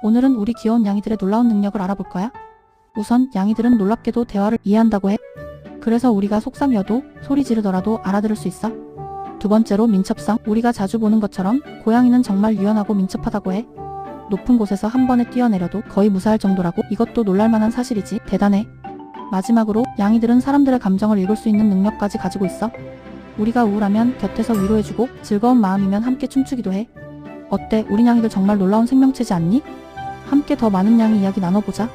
오늘은 우리 귀여운 양이들의 놀라운 능력을 알아볼 거야. 우선 양이들은 놀랍게도 대화를 이해한다고 해. 그래서 우리가 속삭여도 소리 지르더라도 알아들을 수 있어. 두 번째로 민첩성. 우리가 자주 보는 것처럼 고양이는 정말 유연하고 민첩하다고 해. 높은 곳에서 한 번에 뛰어내려도 거의 무사할 정도라고. 이것도 놀랄만한 사실이지. 대단해. 마지막으로 양이들은 사람들의 감정을 읽을 수 있는 능력까지 가지고 있어. 우리가 우울하면 곁에서 위로해주고 즐거운 마음이면 함께 춤추기도 해. 어때? 우리 양이들 정말 놀라운 생명체지 않니? 함께 더 많은 양이 이야기 나눠보자.